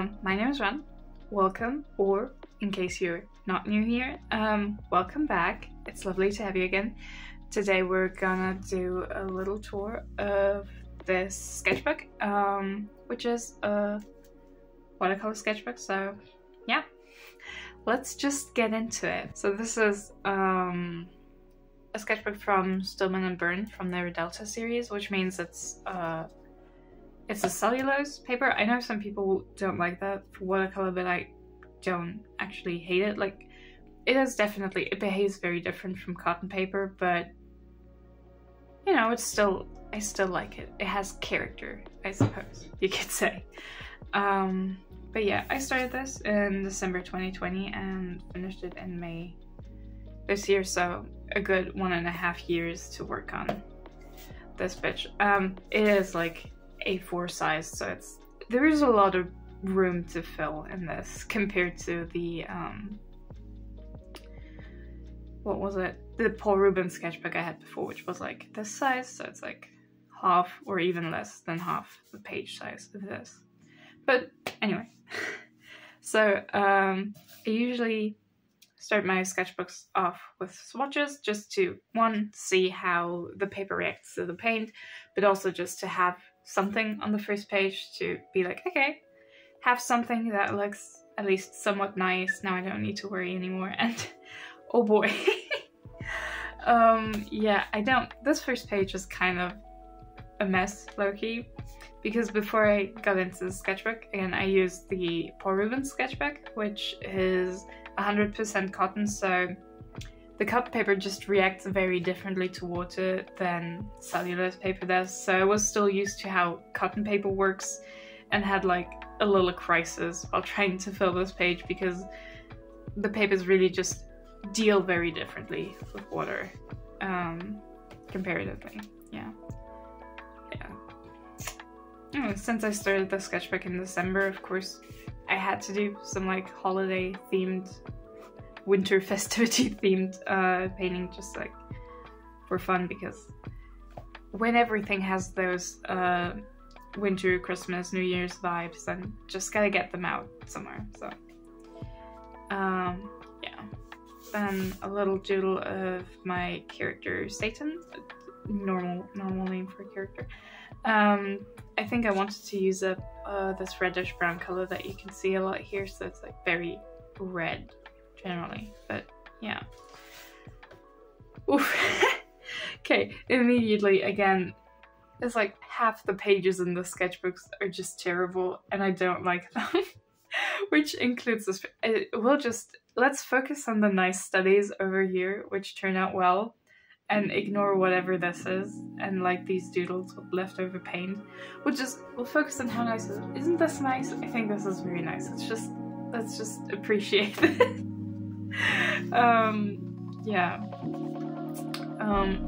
My name is Ren. Welcome, or in case you're not new here, welcome back. It's lovely to have you again. Today we're gonna do a little tour of this sketchbook, which is a watercolor sketchbook, so yeah. Let's just get into it. So this is a sketchbook from Stillman and Birn from their Delta series, which means it's a cellulose paper. I know some people don't like that for watercolor, but I don't actually hate it. Like, it behaves very different from cotton paper, but you know, I still like it. It has character, I suppose you could say. But yeah, I started this in December 2020 and finished it in May this year, so a good 1.5 years to work on this bitch. It is like A4 size, so there is a lot of room to fill in this compared to the what was it? The Paul Rubens sketchbook I had before, which was like this size, so it's like half or even less than half the page size of this. But anyway, so I usually start my sketchbooks off with swatches just to, one, see how the paper reacts to the paint, but also just to have something on the first page to be like, okay, have something that looks at least somewhat nice. Now I don't need to worry anymore. And oh boy. Yeah, this first page is kind of a mess, low-key, because before I got into the sketchbook, again, I used the Paul Rubens sketchbook, which is 100% cotton, so the cotton paper just reacts very differently to water than cellulose paper does. So I was still used to how cotton paper works and had like a little crisis while trying to fill this page because the papers really just deal very differently with water, comparatively. Yeah. Anyway, since I started the sketchbook in December, of course, I had to do some like holiday themed, winter festivity themed painting, just like for fun, because when everything has those winter, Christmas, New Year's vibes, then just gotta get them out somewhere. So yeah, then a little doodle of my character Satan, normal name for a character. I think I wanted to use up this reddish brown color that you can see a lot here, so it's like very red generally, but yeah. Oof. Okay, immediately again, it's like half the pages in the sketchbooks are just terrible and I don't like them. Which includes this. Let's focus on the nice studies over here, which turn out well, and ignore whatever this is, and like these doodles with leftover paint. We'll focus on how nice it is. Isn't this nice? I think this is very nice. Let's just appreciate it. Yeah.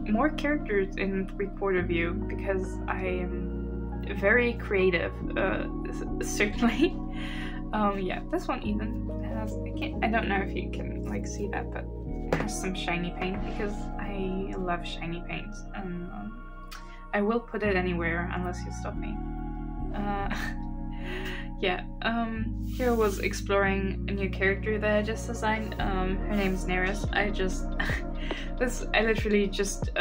More characters in 3/4 view because I am very creative, certainly. Yeah, this one even has, I don't know if you can like see that, but it has some shiny paint because I love shiny paint, and I will put it anywhere unless you stop me. Yeah, here I was exploring a new character that I just designed. Her name's Neris. I literally just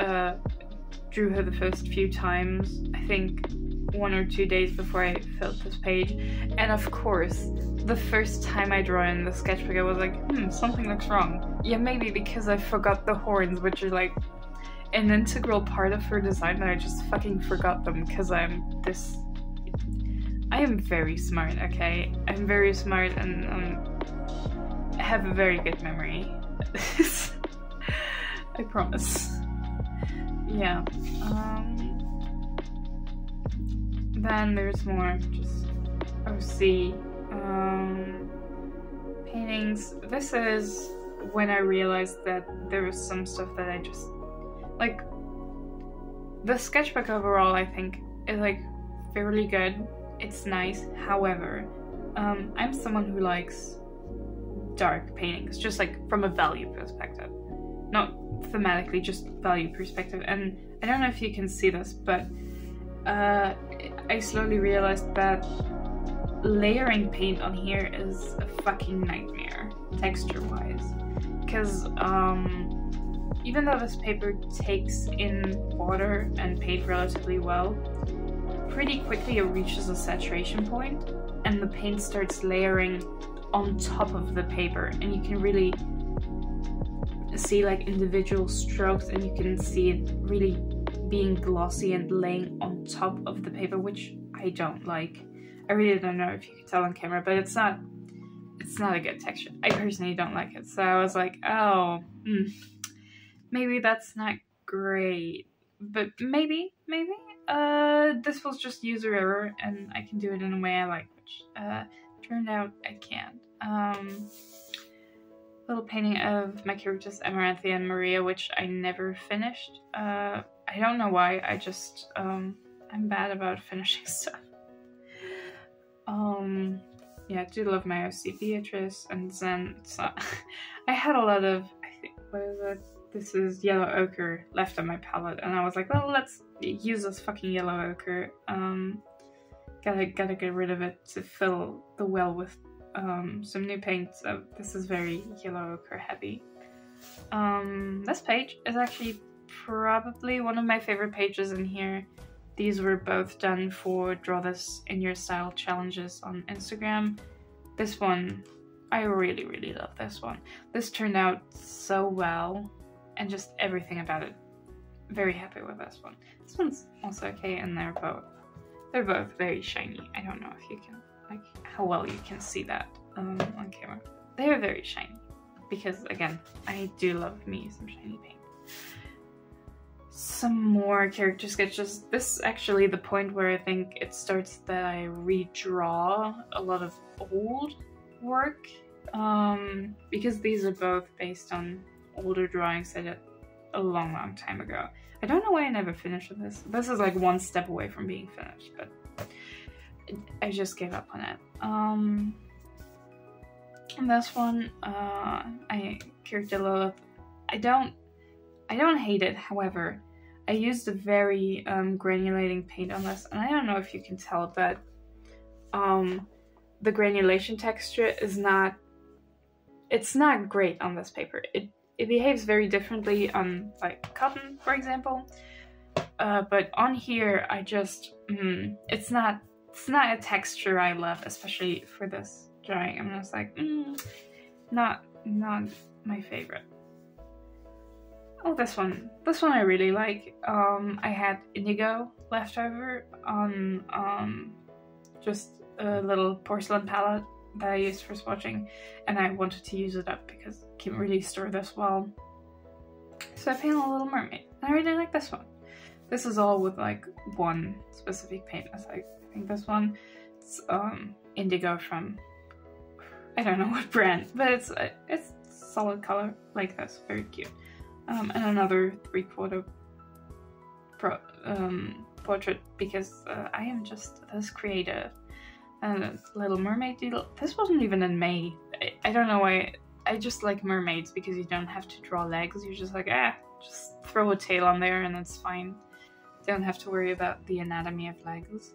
drew her the first few times, I think 1 or 2 days before I filled this page, and of course the first time I draw in the sketchbook I was like, something looks wrong. Yeah, maybe because I forgot the horns, which are like an integral part of her design, and I just fucking forgot them because I am very smart, okay? I'm very smart and I have a very good memory. I promise. Yeah. Then there's more just OC paintings. This is when I realized that there was some stuff that I just like. The sketchbook overall, I think, is like fairly good. It's nice. However, I'm someone who likes dark paintings, just like from a value perspective, not thematically, just value perspective. And I don't know if you can see this, but I slowly realized that layering paint on here is a fucking nightmare, texture-wise. Because even though this paper takes in water and paint relatively well, pretty quickly it reaches a saturation point and the paint starts layering on top of the paper, and you can really see like individual strokes, and you can see it really being glossy and laying on top of the paper, which I don't like. I really don't know if you can tell on camera, but it's not a good texture. I personally don't like it, so I was like, oh, maybe that's not great, but maybe this was just user error and I can do it in a way I like, which turned out I can't. Little painting of my characters Amaranthia and Maria, which I never finished. I don't know why, I just I'm bad about finishing stuff. Yeah, I do love my OC Beatrice, and then I had a lot of, I think, what is it? This is yellow ochre left on my palette, and I was like, well, let's use this fucking yellow ochre. Gotta get rid of it to fill the well with some new paint. So this is very yellow ochre heavy. This page is actually probably one of my favorite pages in here. These were both done for Draw This in Your Style challenges on Instagram. This one, I really, really love this one. This turned out so well, and just everything about it. Very happy with this one. This one's also okay, and they're both very shiny. I don't know if you can, like, how well you can see that on camera. They are very shiny, because again, I do love me some shiny paint. Some more character sketches. This is actually the point where I think it starts that I redraw a lot of old work, because these are both based on older drawings I did a long time ago. I don't know why I never finished this. This is like one step away from being finished, but I just gave up on it. And this one, I character Lilith. I don't hate it, however, I used a very granulating paint on this, and I don't know if you can tell, but the granulation texture is not, it's not great on this paper. It behaves very differently on like cotton, for example, but on here I just, it's not a texture I love, especially for this drawing. I'm just like, not my favorite. Oh, this one I really like. I had indigo left over on just a little porcelain palette that I used for swatching, and I wanted to use it up because I can really store this well. So I painted a little mermaid, and I really like this one. This is all with like one specific paint. I think this one, it's indigo from, I don't know what brand, but it's solid color like this, very cute. And another 3/4 portrait, because I am just this creative. Little mermaid doodle. This wasn't even in May. I don't know why. I just like mermaids because you don't have to draw legs. You're just like, just throw a tail on there and it's fine. Don't have to worry about the anatomy of legs.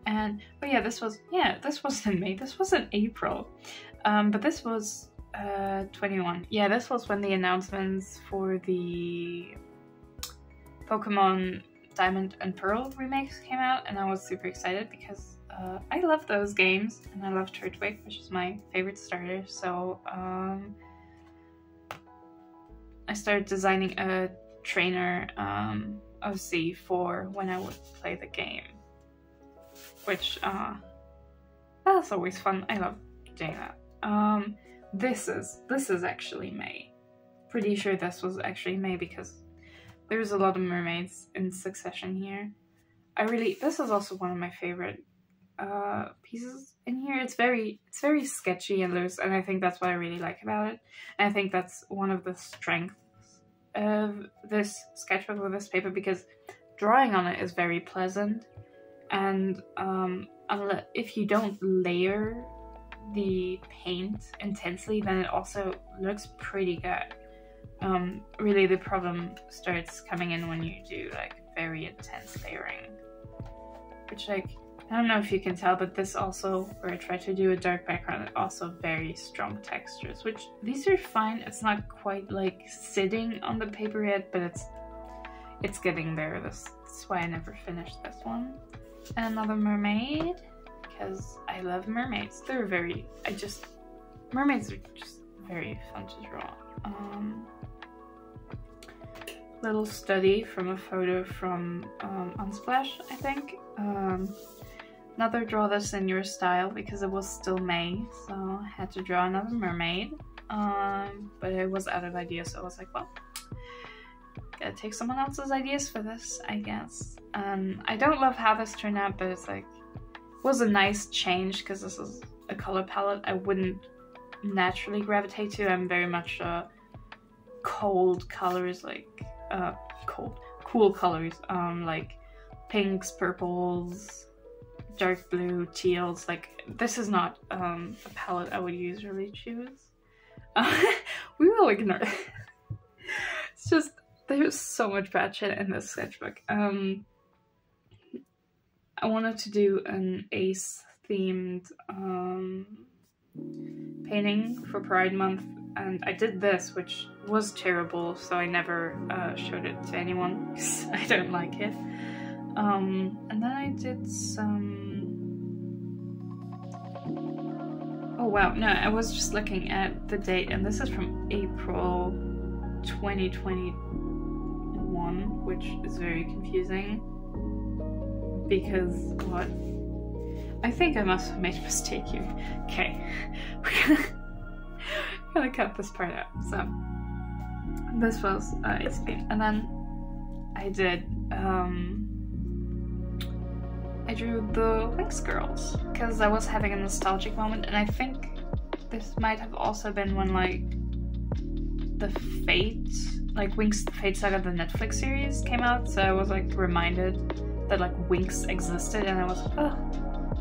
And but yeah, this wasn't in May. This was in April. But this was 21. Yeah, this was when the announcements for the Pokemon Diamond and Pearl remakes came out, and I was super excited because I love those games, and I love Turtwig, which is my favorite starter. So I started designing a trainer OC for when I would play the game, which that's always fun. I love doing that. This is actually May. Pretty sure this was actually May because there's a lot of mermaids in succession here. This is also one of my favorite pieces in here. It's very sketchy and loose, and I think that's what I really like about it. And I think that's one of the strengths of this sketchbook with this paper, because drawing on it is very pleasant, and if you don't layer the paint intensely, then it also looks pretty good. Really the problem starts coming in when you do like very intense layering, which like I don't know if you can tell, but this also, where I tried to do a dark background, also very strong textures, which these are fine. It's not quite like sitting on the paper yet, but it's getting there. That's why I never finished this one. And another mermaid, because I love mermaids. They're very, mermaids are just very fun to draw. Little study from a photo from Unsplash, I think. Another draw this in your style, because it was still May, so I had to draw another mermaid. But I was out of ideas, so I was like, well, gotta take someone else's ideas for this, I guess. I don't love how this turned out, but it's like, it was a nice change, because this is a color palette I wouldn't naturally gravitate to. I'm very much cold colors, like cool colors, like pinks, purples, dark blue, teals. Like, this is not a palette I would usually choose. We will ignore it. It's just, there's so much bad shit in this sketchbook. I wanted to do an ace themed painting for Pride Month, and I did this, which was terrible, so I never showed it to anyone because I don't like it. And then I did some... Oh wow, no, I was just looking at the date, and this is from April 2021, which is very confusing because what? I think I must have made a mistake here. Okay, we're gonna cut this part out. So this was and then I did I drew the Winx girls because I was having a nostalgic moment, and I think this might have also been when like the Winx the Fate Saga, the Netflix series came out, so I was like reminded that like Winx existed, and I was like, oh,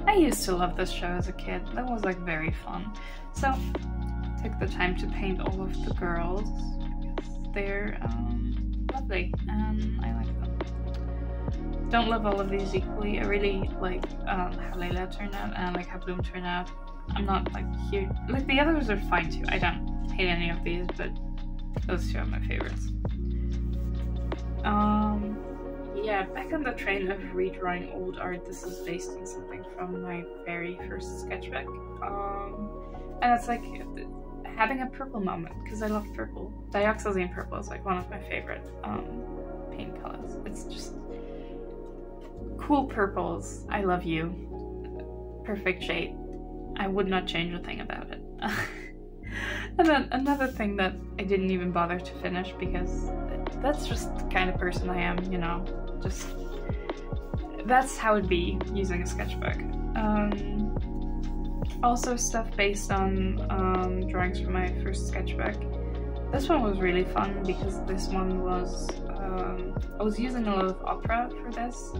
I used to love this show as a kid. That was like very fun. So took the time to paint all of the girls because they're lovely and I like them. Don't love all of these equally. I really like how Layla turned out, and I like how Bloom turned out. I'm not like here, like the others are fine too. I don't hate any of these, but those two are my favorites. Yeah, back on the train of redrawing old art, this is based on something from my very first sketchbook. And it's like having a purple moment, because I love purple. Dioxazine purple is like one of my favorite paint colors. It's just cool purples. I love you. Perfect shade. I would not change a thing about it. And then another thing that I didn't even bother to finish because that's just the kind of person I am, you know, just that's how it'd be using a sketchbook. Also stuff based on drawings from my first sketchbook. This one was really fun because this one was, I was using a lot of opera for this.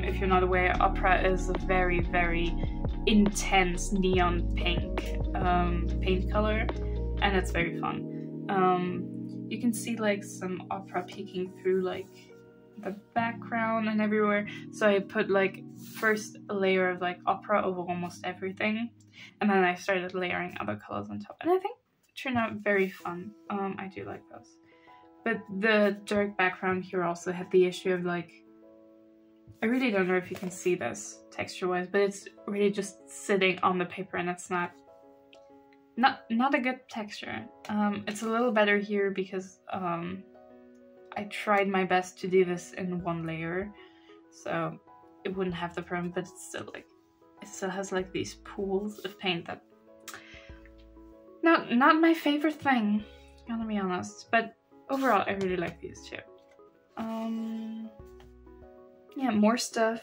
If you're not aware, opera is a very, very intense neon pink paint color, and it's very fun. You can see like some opera peeking through like the background and everywhere, so I put like first a layer of like opera over almost everything, and then I started layering other colors on top, and I think it turned out very fun. I do like those. But the dark background here also had the issue of like, I really don't know if you can see this texture-wise, but it's really just sitting on the paper, and it's not a good texture. It's a little better here because I tried my best to do this in one layer, so it wouldn't have the problem, but it's still like, it still has like these pools of paint that, not my favorite thing, gonna be honest, but overall I really like these two. Yeah, more stuff,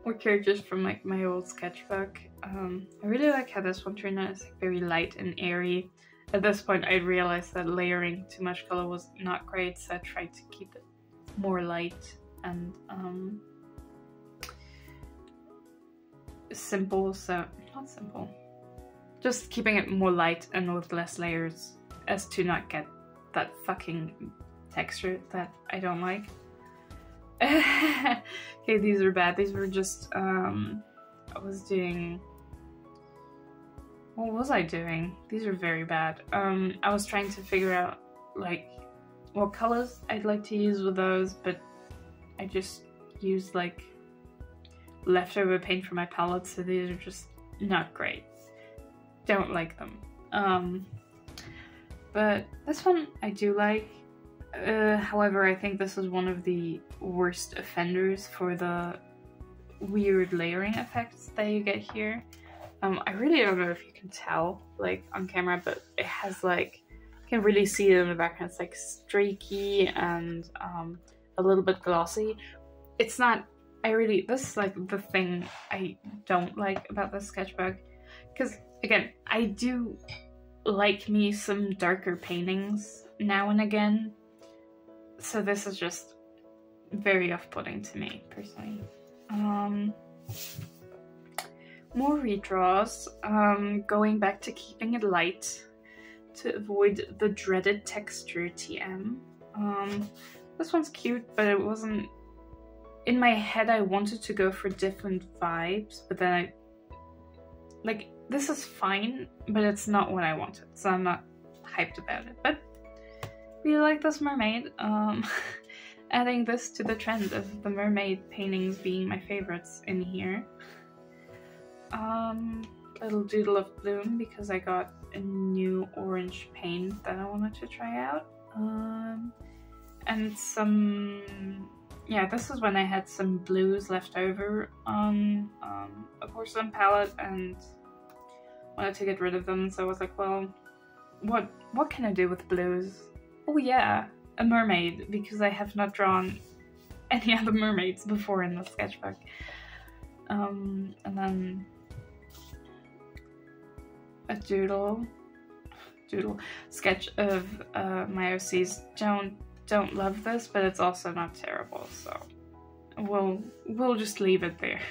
more characters from like my old sketchbook. I really like how this one turned out. It's like very light and airy. At this point I realized that layering too much color was not great, so I tried to keep it more light and simple, so not simple. Just keeping it more light and with less layers as to not get that fucking texture that I don't like. Okay, these are bad. These were just, I was doing... What was I doing? These are very bad. I was trying to figure out, like, what colors I'd like to use with those, but I just used, like, leftover paint from my palette, so these are just not great. Don't like them. But this one I do like. However, I think this is one of the worst offenders for the weird layering effects that you get here. I really don't know if you can tell, like, on camera, but it has, like, you can really see it in the background. It's, like, streaky and a little bit glossy. It's not, this is, like, the thing I don't like about this sketchbook. Because, again, I do like me some darker paintings now and again. So this is just very off-putting to me, personally. More redraws, going back to keeping it light to avoid the dreaded texture TM. This one's cute, but it wasn't... In my head I wanted to go for different vibes, but then like, this is fine, but it's not what I wanted, so I'm not hyped about it. But really like this mermaid. Adding this to the trend of the mermaid paintings being my favorites in here. Little doodle of bloom because I got a new orange paint that I wanted to try out. And some, yeah, this is when I had some blues left over on a porcelain palette and wanted to get rid of them, so I was like, well, what can I do with blues? Oh yeah, a mermaid, because I have not drawn any other mermaids before in the sketchbook. And then a doodle sketch of my OCs. Don't love this, but it's also not terrible, so we'll just leave it there.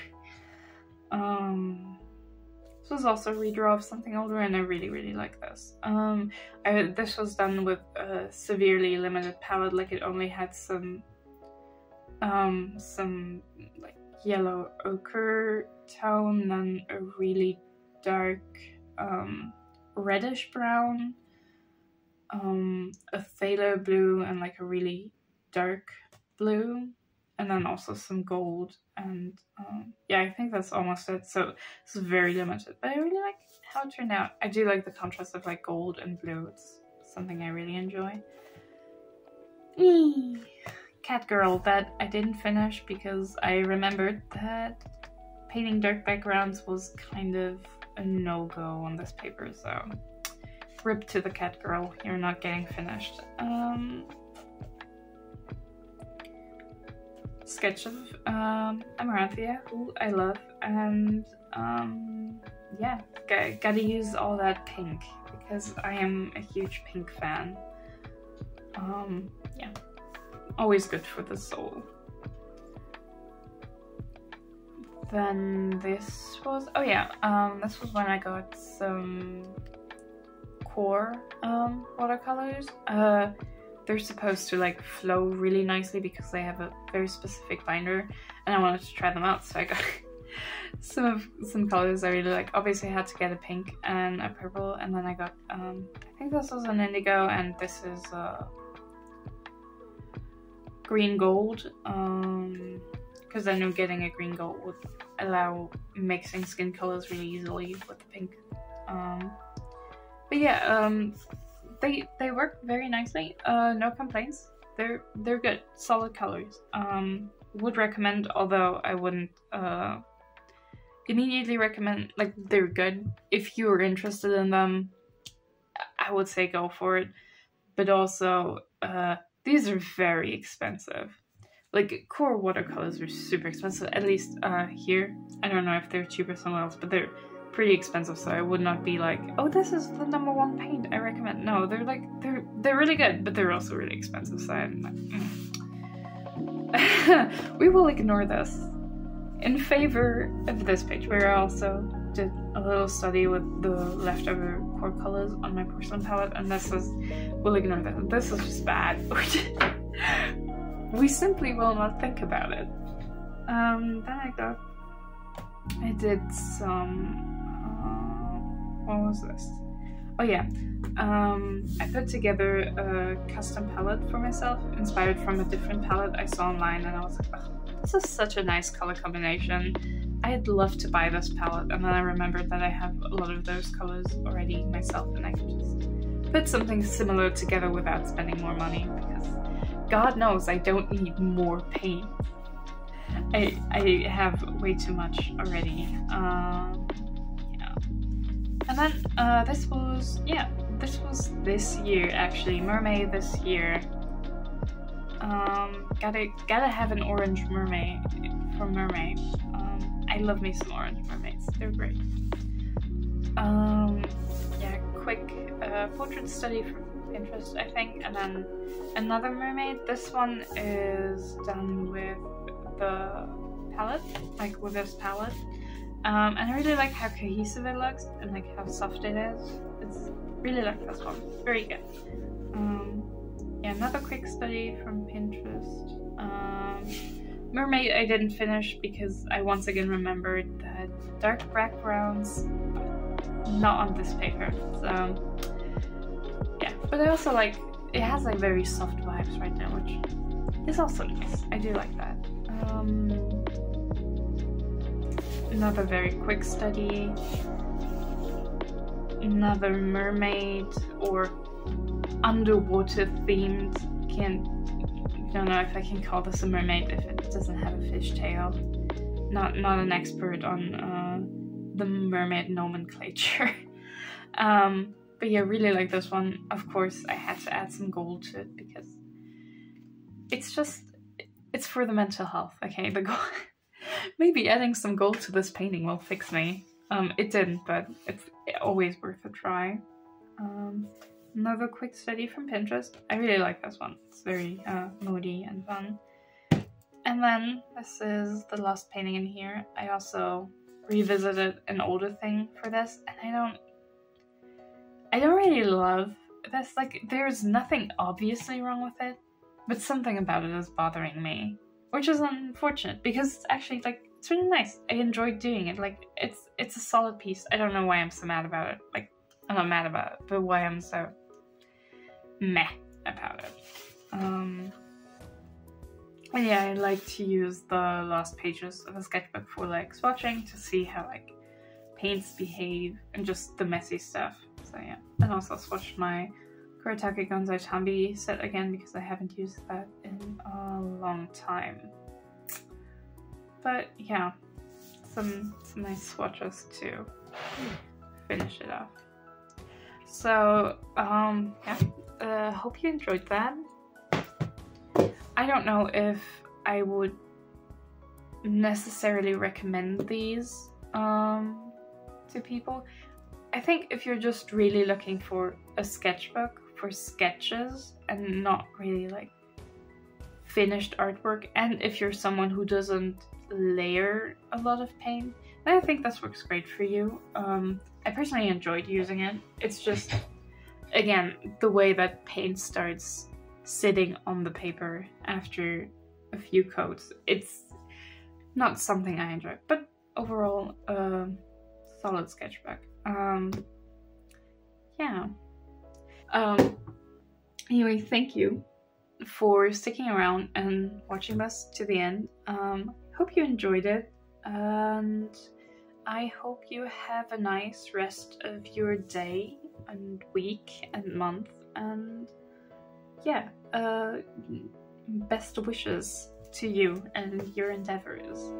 This was also a redraw of something older, and I really like this. This was done with a severely limited palette, like it only had some like yellow ochre tone, then a really dark reddish brown, a phthalo blue, and like a really dark blue, and then also some gold, and yeah, I think that's almost it. So it's very limited, but I really like how it turned out. I do like the contrast of like gold and blue. It's something I really enjoy. Cat girl that I didn't finish because I remembered that painting dark backgrounds was kind of a no-go on this paper, so rip to the cat girl, you're not getting finished. Sketch of Amaranthia, who I love, and yeah, gotta use all that pink because I am a huge pink fan. Yeah, always good for the soul. Then this was, oh yeah, this was when I got some core watercolors. They're supposed to like flow really nicely because they have a very specific binder, and I wanted to try them out, so I got some colors I really like. Obviously I had to get a pink and a purple, and then I got I think this was an indigo, and this is green gold, because I knew getting a green gold would allow mixing skin colors really easily with the pink. But yeah, they work very nicely. No complaints. They're good, solid colors. Would recommend, although I wouldn't immediately recommend. Like, they're good. If you're interested in them, I would say go for it. But also, these are very expensive. Like, core watercolors are super expensive, at least here. I don't know if they're cheaper somewhere else, but they're pretty expensive, so I would not be like, oh, this is the #1 paint I recommend. No, they're like, they're really good, but they're also really expensive, so I'm like, we will ignore this in favor of this page, where I also did a little study with the leftover core colors on my porcelain palette, and this is, we'll ignore that. This is just bad. we simply will not think about it. Then I did some, what was this? Oh yeah, I put together a custom palette for myself, inspired from a different palette I saw online, and I was like, oh, this is such a nice color combination. I'd love to buy this palette, and then I remembered that I have a lot of those colors already myself, and I can just put something similar together without spending more money, because God knows I don't need more paint. I have way too much already. Yeah. And then this was this year actually, Mermay this year. Gotta have an orange mermaid from Mermay. I love me some orange mermaids, they're great. Yeah, quick portrait study from Pinterest, I think, and then another mermaid. This one is done with the palette, like with this palette. And I really like how cohesive it looks and like how soft it is. It's really like this one, very good. Yeah, another quick study from Pinterest. Mermaid I didn't finish because I once again remembered that dark backgrounds not on this paper. So yeah, but I also like, it has like very soft vibes right now, which is also nice. I do like that. Another very quick study. Another mermaid or underwater themed. Don't know if I can call this a mermaid if it doesn't have a fishtail. Not an expert on the mermaid nomenclature. But yeah, really like this one. Of course, I had to add some gold to it because it's for the mental health. Okay, the gold. Maybe adding some gold to this painting will fix me. It didn't, but it's always worth a try. Another quick study from Pinterest. I really like this one. It's very moody and fun. And then this is the last painting in here. I also revisited an older thing for this, and I don't really love this. Like, there's nothing obviously wrong with it, but something about it is bothering me, which is unfortunate because it's actually like, it's really nice. I enjoyed doing it. Like, it's a solid piece. I don't know why I'm so mad about it. Like, I'm not mad about it, but why I'm so meh about it. And yeah, I like to use the last pages of a sketchbook for like swatching to see how like paints behave and just the messy stuff. So yeah, and also swatched my Kuretake Gonzai Tambi set again because I haven't used that in a long time. But yeah, some nice swatches to finish it off. So yeah, hope you enjoyed that. I don't know if I would necessarily recommend these to people. I think if you're just really looking for a sketchbook for sketches and not really like finished artwork, and if you're someone who doesn't layer a lot of paint, then I think this works great for you. I personally enjoyed using it. It's just, again, the way that paint starts sitting on the paper after a few coats. It's not something I enjoy, but overall, solid sketchbook. Yeah. Anyway, thank you for sticking around and watching this to the end. Hope you enjoyed it, and I hope you have a nice rest of your day and week and month, and yeah, best wishes to you and your endeavors.